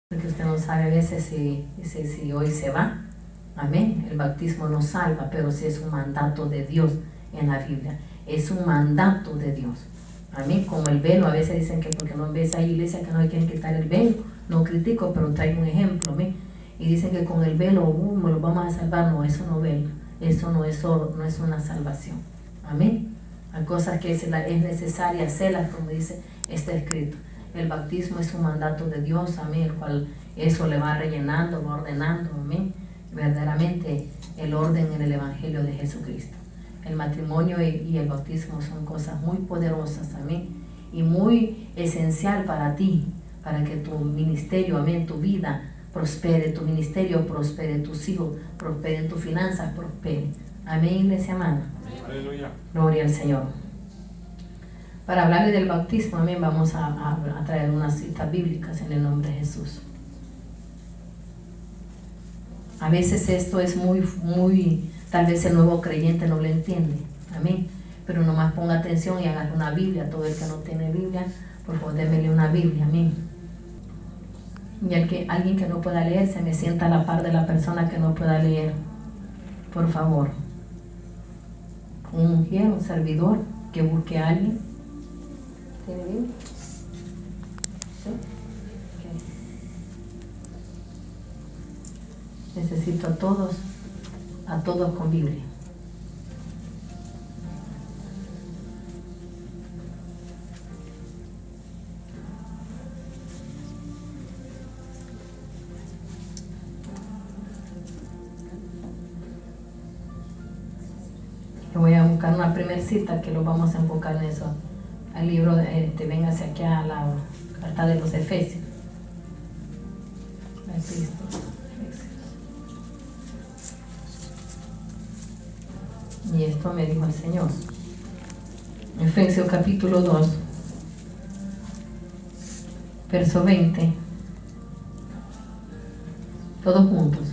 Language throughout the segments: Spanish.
Porque usted no sabe a veces si hoy se va. Amén. El bautismo no salva, pero sí es un mandato de Dios en la Biblia. Es un mandato de Dios. Amén. Como el velo, a veces dicen que porque no ves a iglesia que no hay que quitar el velo. No critico, pero traigo un ejemplo. Amén. Y dicen que con el velo me lo vamos a salvar. No, eso no velo. Eso no es una salvación. Amén. Hay cosas que es necesaria hacerlas, como dice este escrito. El bautismo es un mandato de Dios, amén, el cual eso le va rellenando, va ordenando, amén, verdaderamente el orden en el Evangelio de Jesucristo. El matrimonio y el bautismo son cosas muy poderosas, amén, y muy esencial para ti, para que tu ministerio, amén, tu vida prospere, tu ministerio prospere, tus hijos prosperen, tus finanzas prosperen. Amén, iglesia amada. Aleluya. Gloria al Señor. Para hablarle del bautismo, amén, vamos a traer unas citas bíblicas en el nombre de Jesús. A veces esto es muy, tal vez el nuevo creyente no lo entiende, amén. Pero nomás ponga atención y agarre una Biblia. Todo el que no tiene Biblia, por favor, démele una Biblia, amén. Y alguien que no pueda leer, se me sienta a la par de la persona que no pueda leer, por favor. Un mujer, un servidor, que busque a alguien. ¿Tiene Biblia? ¿Sí? Okay. Necesito a todos con Biblia. Yo voy a buscar una primera cita que lo vamos a enfocar en eso. Al libro, véngase aquí a la carta de los Efesios. Y esto me dijo el Señor. Efesios capítulo 2, verso 20. Todos juntos.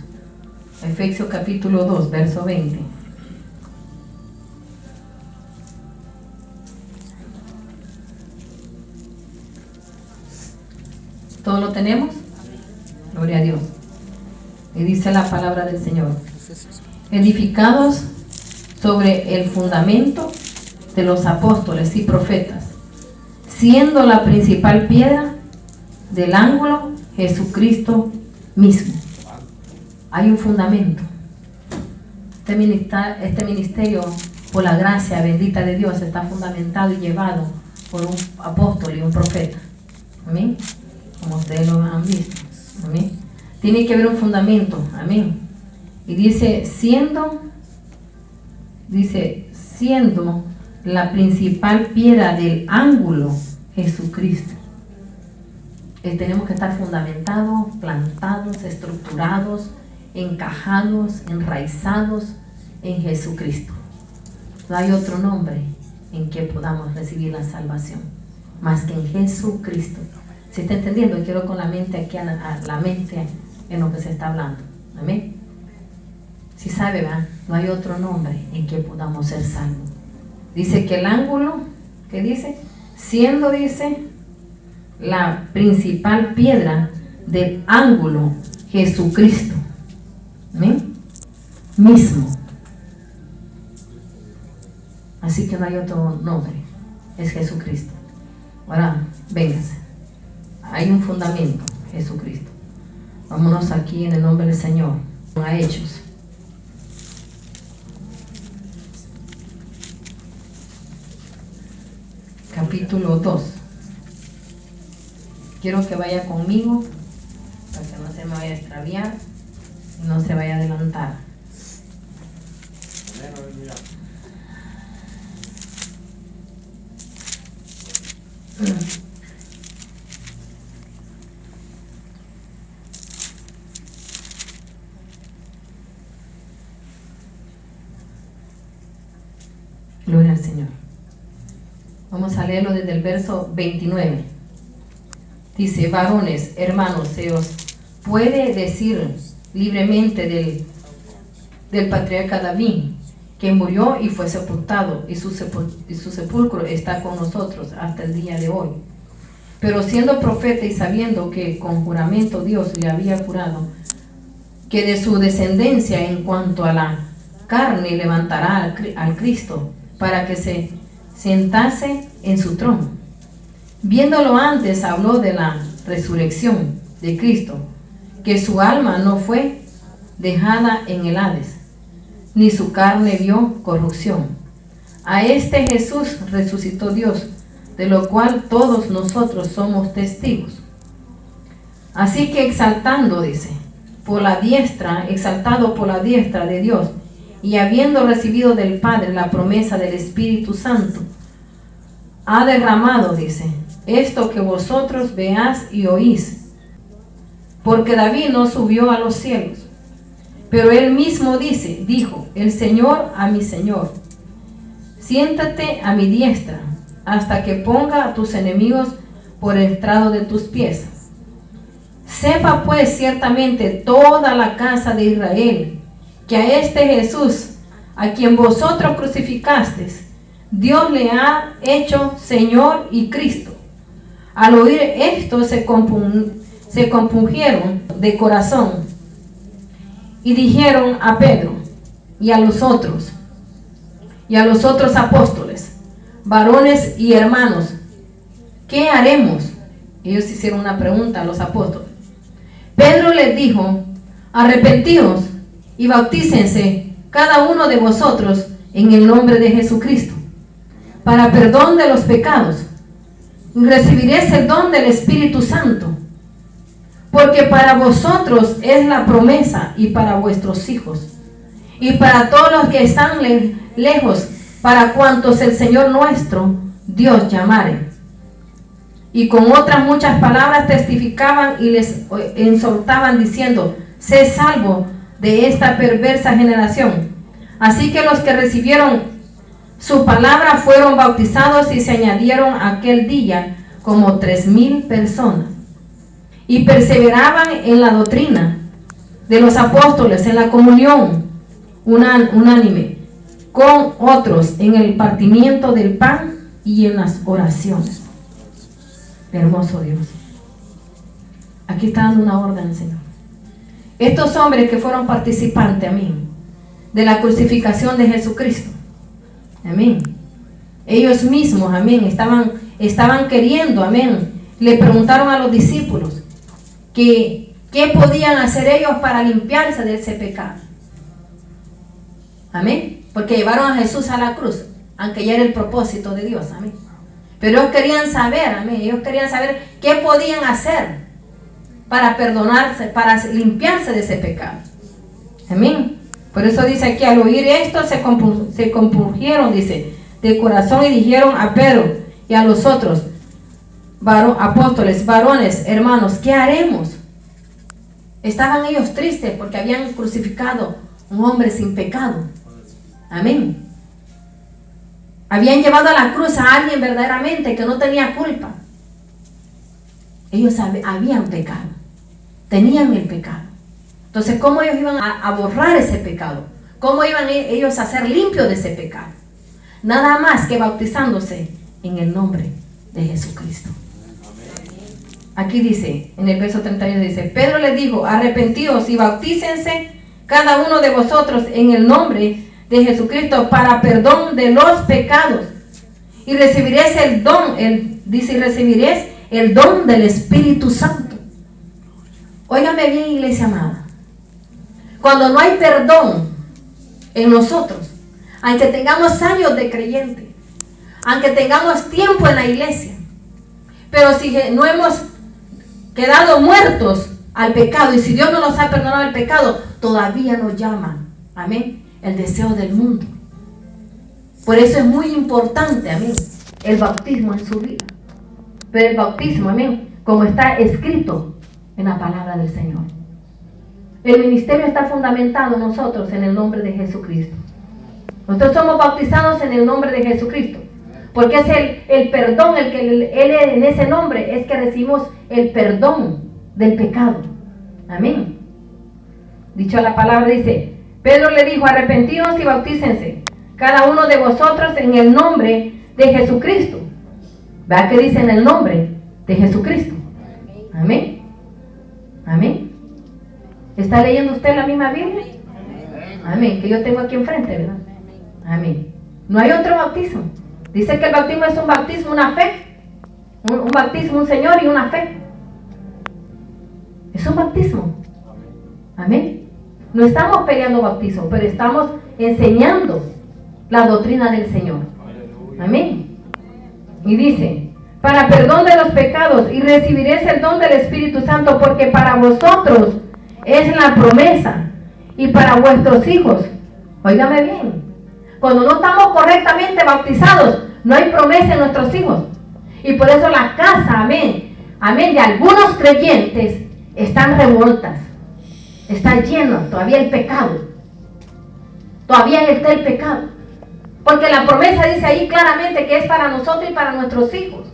Efesios capítulo 2, verso 20. ¿Todos lo tenemos? Gloria a Dios. Y dice la palabra del Señor: edificados sobre el fundamento de los apóstoles y profetas, siendo la principal piedra del ángulo Jesucristo mismo. Hay un fundamento. Este ministerio, por la gracia bendita de Dios, está fundamentado y llevado por un apóstol y un profeta. Amén. Como ustedes lo han visto. Amén. Tiene que haber un fundamento. Amén. Y dice, siendo la principal piedra del ángulo Jesucristo. Tenemos que estar fundamentados, plantados, estructurados, encajados, enraizados en Jesucristo. No hay otro nombre en que podamos recibir la salvación más que en Jesucristo. ¿Se está entendiendo? Quiero con la mente aquí a la mente en lo que se está hablando. Amén. Si sabe, ¿verdad? No hay otro nombre en que podamos ser salvos. Dice que el ángulo, ¿qué dice? Siendo, dice, la principal piedra del ángulo Jesucristo. ¿Amén? Mismo. Así que no hay otro nombre. Es Jesucristo. Ahora, véngase. Hay un fundamento, Jesucristo. Vámonos aquí en el nombre del Señor. A Hechos. Capítulo 2. Quiero que vaya conmigo para que no se me vaya a extraviar y no se vaya a adelantar. Gloria al Señor. Vamos a leerlo desde el verso 29. Dice: varones, hermanos, se os puede decir libremente del patriarca David, que murió y fue sepultado, y su sepulcro está con nosotros hasta el día de hoy. Pero siendo profeta y sabiendo que con juramento Dios le había jurado que de su descendencia en cuanto a la carne levantará al Cristo para que se sentase en su trono. Viéndolo antes, habló de la resurrección de Cristo, que su alma no fue dejada en el Hades, ni su carne vio corrupción. A este Jesús resucitó Dios, de lo cual todos nosotros somos testigos. Así que exaltado por la diestra de Dios, y habiendo recibido del Padre la promesa del Espíritu Santo, ha derramado, esto que vosotros veáis y oís. Porque David no subió a los cielos, pero él mismo dijo, el Señor a mi Señor, siéntate a mi diestra, hasta que ponga a tus enemigos por el estrado de tus pies. Sepa pues ciertamente toda la casa de Israel, que a este Jesús, a quien vosotros crucificasteis, Dios le ha hecho Señor y Cristo. Al oír esto se compungieron de corazón y dijeron a Pedro y a los otros apóstoles, varones y hermanos, ¿qué haremos? Ellos hicieron una pregunta a los apóstoles. Pedro les dijo, arrepentíos y bautícense cada uno de vosotros en el nombre de Jesucristo para perdón de los pecados, y recibiréis el don del Espíritu Santo, porque para vosotros es la promesa, y para vuestros hijos, y para todos los que están lejos, para cuantos el Señor nuestro Dios llamare. Y con otras muchas palabras testificaban y les exhortaban diciendo, sé salvo de esta perversa generación. Así que los que recibieron su palabra fueron bautizados, y se añadieron aquel día como 3,000 personas. Y perseveraban en la doctrina de los apóstoles, en la comunión unánime con otros, en el partimiento del pan y en las oraciones. Hermoso Dios. Aquí está dando una orden, Señor. Estos hombres que fueron participantes, amén, de la crucificación de Jesucristo, amén, ellos mismos, amén, estaban queriendo, amén, le preguntaron a los discípulos que qué podían hacer ellos para limpiarse de ese pecado, amén, porque llevaron a Jesús a la cruz, aunque ya era el propósito de Dios, amén, pero ellos querían saber, amén, ellos querían saber qué podían hacer para perdonarse, para limpiarse de ese pecado, amén. Por eso dice aquí, al oír esto se compungieron, de corazón, y dijeron a Pedro y a los otros apóstoles, varones, hermanos, ¿qué haremos? Estaban ellos tristes porque habían crucificado un hombre sin pecado, amén. Habían llevado a la cruz a alguien verdaderamente que no tenía culpa. Ellos habían pecado, tenían el pecado. Entonces, ¿cómo ellos iban a borrar ese pecado? ¿Cómo iban ellos a ser limpios de ese pecado? Nada más que bautizándose en el nombre de Jesucristo. Aquí dice, en el verso 31 dice, Pedro les dijo, arrepentidos y bautícense cada uno de vosotros en el nombre de Jesucristo para perdón de los pecados, y recibiréis el don, recibiréis el don del Espíritu Santo. Óigame bien, iglesia amada. Cuando no hay perdón en nosotros, aunque tengamos años de creyente, aunque tengamos tiempo en la iglesia, pero si no hemos quedado muertos al pecado, y si Dios no nos ha perdonado el pecado, todavía nos llama, amén, el deseo del mundo. Por eso es muy importante, amén, el bautismo en su vida. Pero el bautismo, amén, como está escrito en la palabra del Señor. El ministerio está fundamentado nosotros en el nombre de Jesucristo. Nosotros somos bautizados en el nombre de Jesucristo, porque es el perdón, Él en ese nombre es que recibimos el perdón del pecado. Amén. Dicho la palabra dice, Pedro le dijo, arrepentidos y bautícense cada uno de vosotros en el nombre de Jesucristo. ¿Verdad que dice en el nombre? de Jesucristo. Amén. Amén. ¿Está leyendo usted la misma Biblia? Amén. Que yo tengo aquí enfrente, ¿verdad? Amén. No hay otro bautismo. Dice que el bautismo es un bautismo, una fe. Un bautismo, un Señor y una fe. Es un bautismo. Amén. No estamos peleando bautismo, pero estamos enseñando la doctrina del Señor. Amén. Y dice, para perdón de los pecados, y recibiréis el don del Espíritu Santo, porque para vosotros es la promesa, y para vuestros hijos. Óigame bien, cuando no estamos correctamente bautizados, no hay promesa en nuestros hijos. Y por eso la casa, amén, amén, de algunos creyentes están revueltas. Está lleno, todavía el pecado. Todavía está el pecado. Porque la promesa dice ahí claramente que es para nosotros y para nuestros hijos.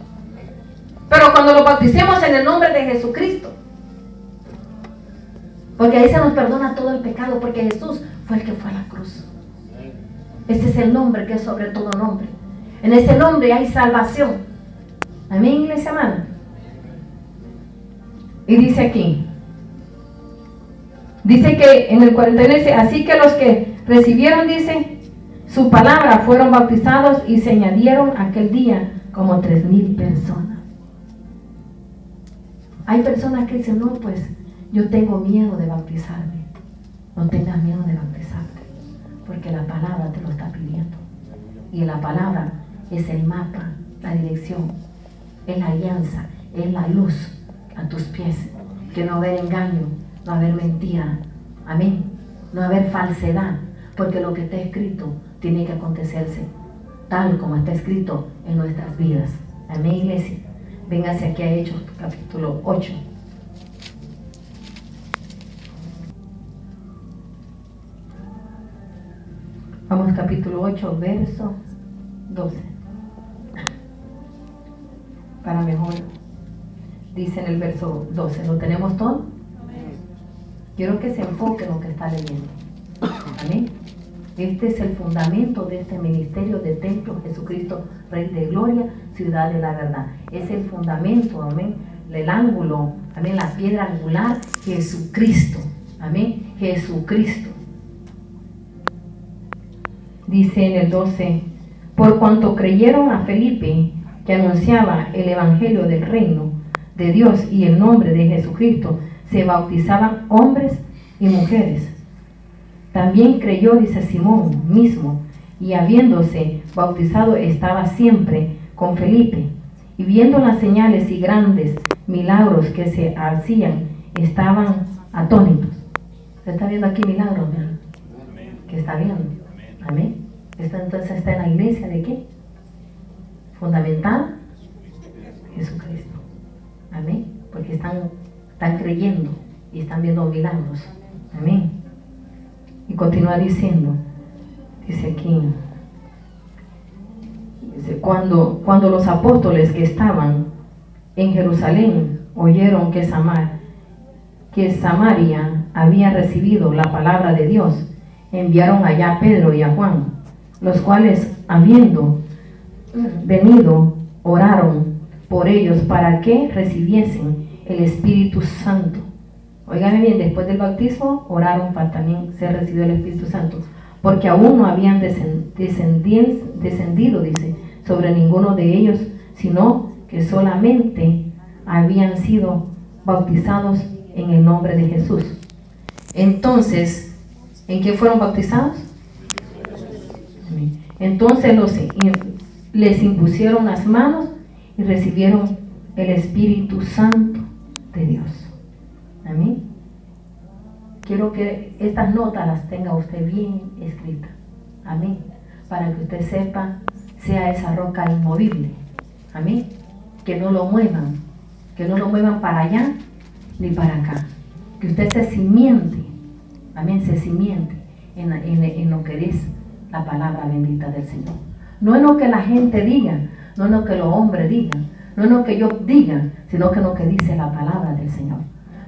Pero cuando lo bauticemos en el nombre de Jesucristo, porque ahí se nos perdona todo el pecado, porque Jesús fue el que fue a la cruz. Ese es el nombre que es sobre todo nombre. En ese nombre hay salvación. Amén, iglesia amada. Y dice aquí, dice que en el 49, así que los que recibieron, dice, su palabra, fueron bautizados, y se añadieron aquel día como 3,000 personas. Hay personas que dicen, no, pues yo tengo miedo de bautizarme. No tengas miedo de bautizarte, porque la palabra te lo está pidiendo. Y la palabra es el mapa, la dirección, es la alianza, es la luz a tus pies. Que no va a haber engaño, no va a haber mentira. Amén. No va a haber falsedad, porque lo que está escrito tiene que acontecerse tal como está escrito en nuestras vidas. Amén, iglesia. Véngase aquí a Hechos capítulo 8. Vamos capítulo 8, verso 12. Para mejor. Dice en el verso 12, ¿lo tenemos todo? Quiero que se enfoque en lo que está leyendo. Amén. Este es el fundamento de este ministerio de Templo Jesucristo, Rey de Gloria, Ciudad de la Verdad. Es el fundamento, amén, el ángulo, amén, la piedra angular, Jesucristo. Amén, Jesucristo. Dice en el 12, por cuanto creyeron a Felipe, que anunciaba el evangelio del reino de Dios y el nombre de Jesucristo, se bautizaban hombres y mujeres. También creyó, dice Simón mismo, y habiéndose bautizado estaba siempre con Felipe, y viendo las señales y grandes milagros que se hacían, estaban atónitos. ¿Se está viendo aquí milagros, ¿verdad? ¿Qué está viendo? Amén. Entonces está en la iglesia ¿de qué? Fundamental Jesucristo. Amén. Porque están creyendo y están viendo milagros. Amén. Y continúa diciendo, dice aquí, dice, cuando los apóstoles que estaban en Jerusalén oyeron que Samaria había recibido la palabra de Dios, enviaron allá a Pedro y a Juan, los cuales, habiendo venido, oraron por ellos para que recibiesen el Espíritu Santo. Oigan bien, después del bautismo oraron para también ser recibido el Espíritu Santo, porque aún no habían descendido, dice, sobre ninguno de ellos, sino que solamente habían sido bautizados en el nombre de Jesús. Entonces, ¿en qué fueron bautizados? Entonces les impusieron las manos y recibieron el Espíritu Santo de Dios. Amén. Quiero que estas notas las tenga usted bien escritas. Amén. Para que usted sepa, sea esa roca inmovible. Amén. Que no lo muevan. Que no lo muevan para allá ni para acá. Que usted se cimiente. Amén. Se cimiente en lo que es la palabra bendita del Señor. No en lo que la gente diga. No en lo que los hombres digan. No en lo que yo diga. Sino que en lo que dice la palabra del Señor.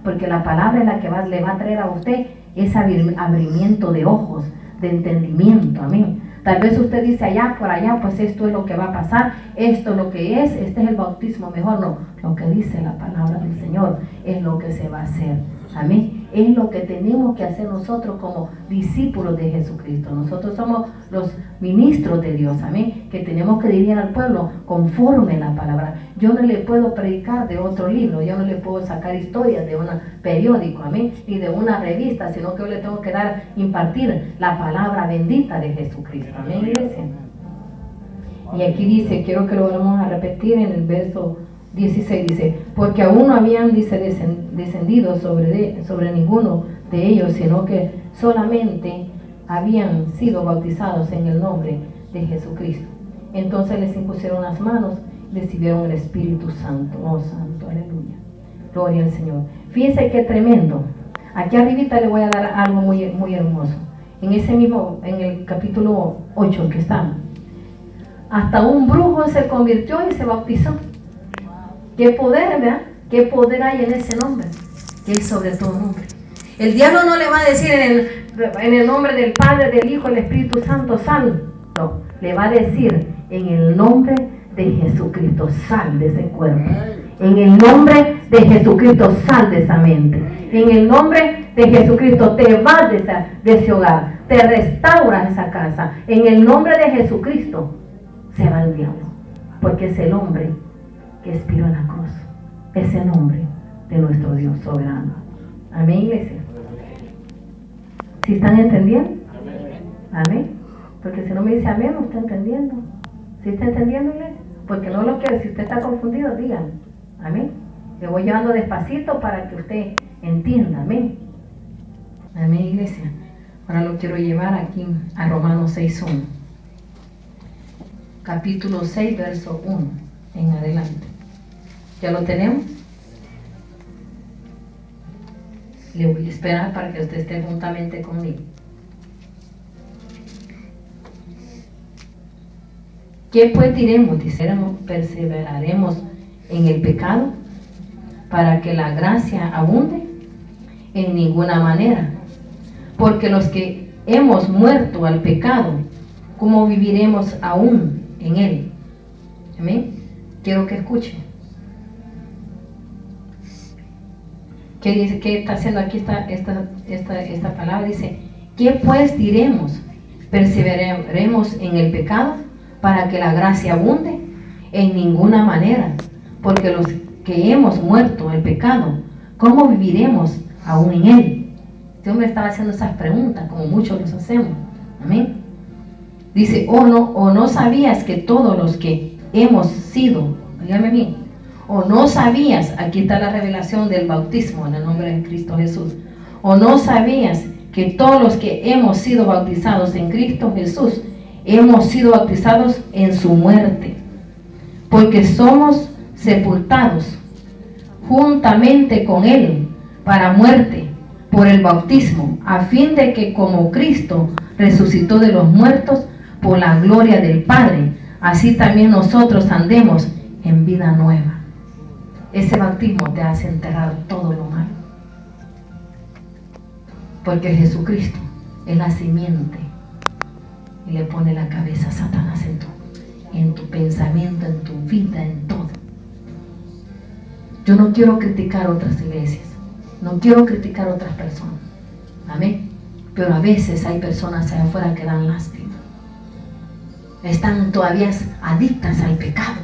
Porque la palabra es la que le va a traer a usted ese abrimiento de ojos, de entendimiento, amén, Tal vez usted dice allá, por allá, pues esto es lo que va a pasar, esto es lo que es, este es el bautismo mejor. No, lo que dice la palabra del Señor es lo que se va a hacer. Amén. Es lo que tenemos que hacer nosotros como discípulos de Jesucristo. Nosotros somos los ministros de Dios, amén, que tenemos que dirigir al pueblo conforme a la palabra. Yo no le puedo predicar de otro libro, yo no le puedo sacar historias de un periódico, amén, ni de una revista, sino que yo le tengo que impartir la palabra bendita de Jesucristo, amén, iglesia. Y aquí dice, quiero que lo vamos a repetir en el verso 16, dice, porque aún no habían, dice, descendido sobre ninguno de ellos, sino que solamente habían sido bautizados en el nombre de Jesucristo. Entonces les impusieron las manos y recibieron el Espíritu Santo. Oh, santo, aleluya. Gloria al Señor. Fíjense qué tremendo. Aquí arribita le voy a dar algo muy, muy hermoso. En ese mismo, en el capítulo 8 que estamos. Hasta un brujo se convirtió y se bautizó. Qué poder, ¿verdad? Qué poder hay en ese nombre, que es sobre todo nombre. El diablo no le va a decir en el nombre del Padre, del Hijo, del Espíritu Santo, sal. No, le va a decir en el nombre de Jesucristo, sal de ese cuerpo. En el nombre de Jesucristo, sal de esa mente. En el nombre de Jesucristo, te vas de ese hogar, te restauras esa casa. En el nombre de Jesucristo, se va el diablo, porque es el hombre que expiró en la cruz, ese nombre de nuestro Dios soberano. Amén, iglesia. ¿Sí están entendiendo? Amén. Porque si no me dice amén, no está entendiendo. ¿Sí está entendiendo, iglesia? Porque no lo quiero. Si usted está confundido, díganme. Amén. Le voy llevando despacito para que usted entienda. Amén. Amén, iglesia. Ahora lo quiero llevar aquí a Romanos 6:1. Capítulo 6, verso 1 en adelante. ¿Ya lo tenemos? Le voy a esperar para que usted esté juntamente conmigo. ¿Qué pues diremos? Dijéramos, perseveraremos en el pecado para que la gracia abunde. En ninguna manera, porque los que hemos muerto al pecado, ¿cómo viviremos aún en él? Amén. Quiero que escuchen. ¿Qué dice? ¿Qué está haciendo aquí esta palabra? Dice, ¿qué pues diremos? ¿Perseveraremos en el pecado para que la gracia abunde? En ninguna manera, porque los que hemos muerto al pecado, ¿cómo viviremos aún en él? Este hombre estaba haciendo esas preguntas, como muchos los hacemos. Amén. Dice, o no sabías que todos los que hemos sido, dígame bien, o no sabías, aquí está la revelación del bautismo en el nombre de Cristo Jesús, o no sabías que todos los que hemos sido bautizados en Cristo Jesús, hemos sido bautizados en su muerte, porque somos sepultados juntamente con él para muerte por el bautismo, a fin de que como Cristo resucitó de los muertos por la gloria del Padre, así también nosotros andemos en vida nueva. Ese bautismo te hace enterrar todo lo malo, porque Jesucristo es la simiente y le pone la cabeza a Satanás en tu pensamiento, en tu vida, en todo. Yo no quiero criticar otras iglesias, no quiero criticar otras personas, amén, pero a veces hay personas allá afuera que dan lástima, están todavía adictas al pecado,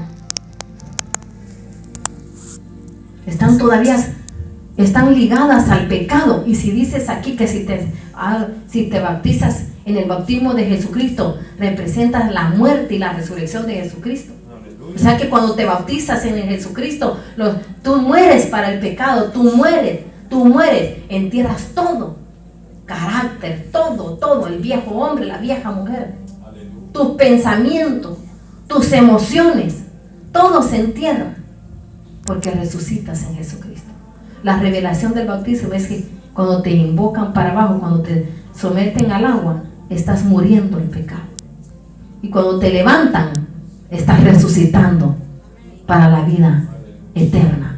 están ligadas al pecado. Y si dices aquí que si te bautizas en el bautismo de Jesucristo, representas la muerte y la resurrección de Jesucristo. O sea que cuando te bautizas en el Jesucristo, tú mueres para el pecado, tú mueres, entierras todo, carácter, todo, el viejo hombre, la vieja mujer, tus pensamientos, tus emociones, todo se entierra, porque resucitas en Jesucristo. La revelación del bautismo es que cuando te invocan para abajo, cuando te someten al agua, estás muriendo el pecado. Y cuando te levantan, estás resucitando para la vida eterna.